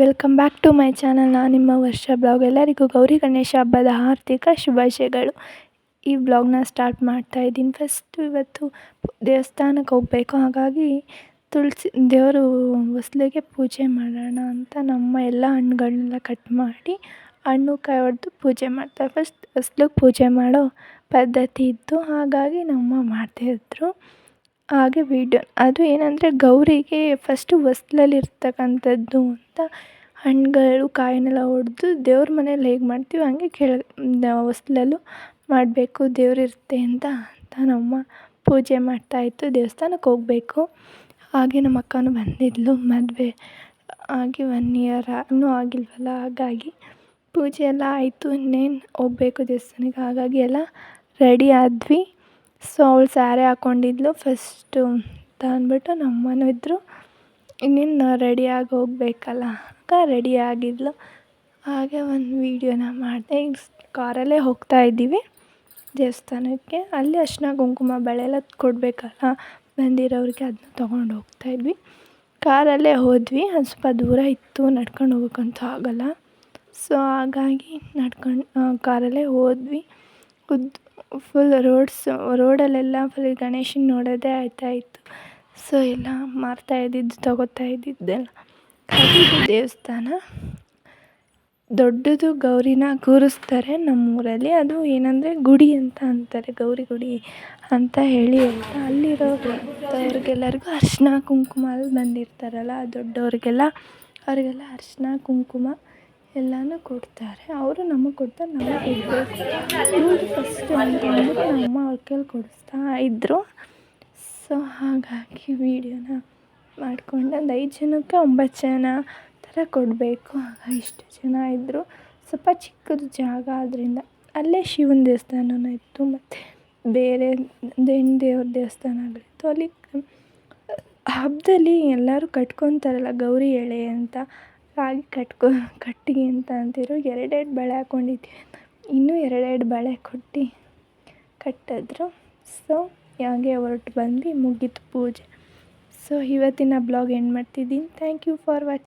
Welcome back to my channel. ನಾನು ನಿಮ್ಮ ವರ್ಷ ಬ್ಲಾಗ್. ಎಲ್ಲರಿಗೂ ಗೌರಿ ಗಣೇಶ ಹಬ್ಬದ ಆರ್ಥಿಕ ಶುಭಾಶಯಗಳು. ಈ ಬ್ಲಾಗ್ನ ಸ್ಟಾರ್ಟ್ ಮಾಡ್ತಾಯಿದ್ದೀನಿ. ಫಸ್ಟು ಇವತ್ತು ದೇವಸ್ಥಾನಕ್ಕೆ ಹೋಗಬೇಕು, ಹಾಗಾಗಿ ತುಳಸಿ ದೇವರು ಹೊಸ್ಲಿಗೆ ಪೂಜೆ ಮಾಡೋಣ ಅಂತ ನಮ್ಮ ಎಲ್ಲ ಹಣ್ಣುಗಳನ್ನೆಲ್ಲ ಕಟ್ ಮಾಡಿ ಹಣ್ಣು ಕಾಯಿ ಹೊಡೆದು ಪೂಜೆ ಮಾಡ್ತಾರೆ. ಫಸ್ಟ್ ಹೊಸ್ಲಿಗೆ ಪೂಜೆ ಮಾಡೋ ಪದ್ಧತಿ ಇತ್ತು, ಹಾಗಾಗಿ ನಮ್ಮಮ್ಮ ಮಾಡ್ತಾಯಿದ್ರು. ಹಾಗೆ ವೀಡಿಯೋ ಅದು ಏನಂದರೆ ಗೌರಿಗೆ ಫಸ್ಟು ಹೊಸ್ಲಲ್ಲಿರ್ತಕ್ಕಂಥದ್ದು ಅಂತ ಹಣ್ಣುಗಳು ಕಾಯಿನೆಲ್ಲ ಹೊಡೆದು ದೇವ್ರ ಮನೇಲಿ ಹೇಗೆ ಮಾಡ್ತೀವಿ ಹಂಗೆ ಹೊಸ್ಲಲ್ಲೂ ಮಾಡಬೇಕು, ದೇವ್ರಿರುತ್ತೆ ಅಂತ ನಮ್ಮಮ್ಮ ಪೂಜೆ ಮಾಡ್ತಾಯಿತ್ತು. ದೇವಸ್ಥಾನಕ್ಕೆ ಹೋಗಬೇಕು. ಹಾಗೆ ನಮ್ಮ ಅಕ್ಕನೂ ಬಂದಿದ್ಲು, ಮದುವೆ ಆಗಿ 1 ಇಯರ್ ಇನ್ನೂ ಆಗಿಲ್ವಲ್ಲ, ಹಾಗಾಗಿ ಪೂಜೆ ಎಲ್ಲ ಆಯಿತು. ಇನ್ನೇನು ಹೋಗಬೇಕು ದೇವಸ್ಥಾನಕ್ಕೆ, ಹಾಗಾಗಿ ಎಲ್ಲ ರೆಡಿ ಆದ್ವಿ. ಸೊ ಅವಳು ಸ್ಯಾರಿ ಹಾಕ್ಕೊಂಡಿದ್ಲು ಫಸ್ಟು ಅಂತ ಅಂದ್ಬಿಟ್ಟು ನಮ್ಮಮ್ಮನೂ ಇದ್ದರು. ಇನ್ನೇನು ರೆಡಿಯಾಗಿ ಹೋಗಬೇಕಲ್ಲ, ಆಗ ರೆಡಿ ಆಗಿದ್ಲು. ಹಾಗೆ ಒಂದು ವೀಡಿಯೋನ ಮಾಡಿದೆ. ಈಗ ಕಾರಲ್ಲೇ ಹೋಗ್ತಾಯಿದ್ದೀವಿ ದೇವಸ್ಥಾನಕ್ಕೆ. ಅಲ್ಲಿ ಅರಿಶಿನ ಕುಂಕುಮ ಬಳೆ ಎಲ್ಲ ಕೊಡಬೇಕಲ್ಲ ಬಂದಿರೋರಿಗೆ, ಅದನ್ನ ತೊಗೊಂಡು ಹೋಗ್ತಾಯಿದ್ವಿ. ಕಾರಲ್ಲೇ ಹೋದ್ವಿ. ಅದು ಸ್ವಲ್ಪ ದೂರ ಇತ್ತು, ನಡ್ಕೊಂಡು ಹೋಗೋಕ್ಕಂತೂ ಆಗೋಲ್ಲ. ಸೊ ಹಾಗಾಗಿ ಕಾರಲ್ಲೇ ಹೋದ್ವಿ. ಫುಲ್ ರೋಡಲ್ಲೆಲ್ಲ ಫುಲ್ ಗಣೇಶನ ನೋಡೋದೇ ಆಯ್ತಾಯಿತ್ತು. ಸೊ ಎಲ್ಲ ಮಾರ್ತಾಯಿದ್ದಿದ್ದು ತೊಗೋತಾ ಇದ್ದಿದ್ದೆಲ್ಲ. ಇದು ದೇವಸ್ಥಾನ ದೊಡ್ಡದು, ಗೌರಿನ ಕೂರಿಸ್ತಾರೆ ನಮ್ಮೂರಲ್ಲಿ. ಅದು ಏನಂದರೆ ಗುಡಿ ಅಂತ ಅಂತಾರೆ, ಗೌರಿ ಗುಡಿ ಅಂತ ಹೇಳಿ ಅಲ್ಲಿರೋರಿಗೆಲ್ಲರಿಗೂ ಅರಿಶಿನ ಕುಂಕುಮ ಅಲ್ಲಿ ಬಂದಿರ್ತಾರಲ್ಲ ದೊಡ್ಡವ್ರಿಗೆಲ್ಲ, ಅವರಿಗೆಲ್ಲ ಅರಿಶಿನ ಕುಂಕುಮ ಎಲ್ಲನೂ ಕೊಡ್ತಾರೆ. ಅವರು ನಮಗೆ ಕೊಡ್ತಾರೆ, ನಮಗೆ ಕೊಡಬೇಕು. ಫಸ್ಟು ಅಂತ ಅಂದ್ಬಿಟ್ಟು ನಮ್ಮಮ್ಮ ಅವ್ರ ಕೈಲಿ ಕೊಡಿಸ್ತಾ ಇದ್ದರು. ಸೊ ಹಾಗಾಗಿ ವೀಡಿಯೋನ ಮಾಡಿಕೊಂಡು ಒಂದು 5 ಜನಕ್ಕೆ 9 ಜನ ಥರ ಕೊಡಬೇಕು. ಆಗ ಇಷ್ಟು ಜನ ಇದ್ದರು. ಸ್ವಲ್ಪ ಚಿಕ್ಕದು ಜಾಗ, ಆದ್ದರಿಂದ ಅಲ್ಲೇ ಶಿವನ ದೇವಸ್ಥಾನನೂ ಇತ್ತು, ಮತ್ತು ಬೇರೆ ಹೆಣ್ಣು ದೇವ್ರ ದೇವಸ್ಥಾನಗಳಿತ್ತು. ಅಲ್ಲಿ ಹಬ್ಬದಲ್ಲಿ ಎಲ್ಲರೂ ಕಟ್ಕೊತಾರಲ್ಲ ಗೌರಿ ಎಳೆ ಅಂತ, ಹಾಗೆ ಕಟ್ಟಿ ಅಂತ ಅಂತಿದ್ರು. 2 ಬಳೆ ಹಾಕ್ಕೊಂಡಿದ್ವಿ, ಇನ್ನೂ 2 ಬಳೆ ಕೊಟ್ಟು ಕಟ್ಟಿದ್ರು. ಸೊ ಹಾಗೆ ಹೊರಟು ಬಂದು ಮುಗೀತು ಪೂಜೆ. ಸೊ ಇವತ್ತಿನ ಬ್ಲಾಗ್ ಎಂಡ್ ಮಾಡ್ತಿದ್ದೀನಿ. Thank you for watching.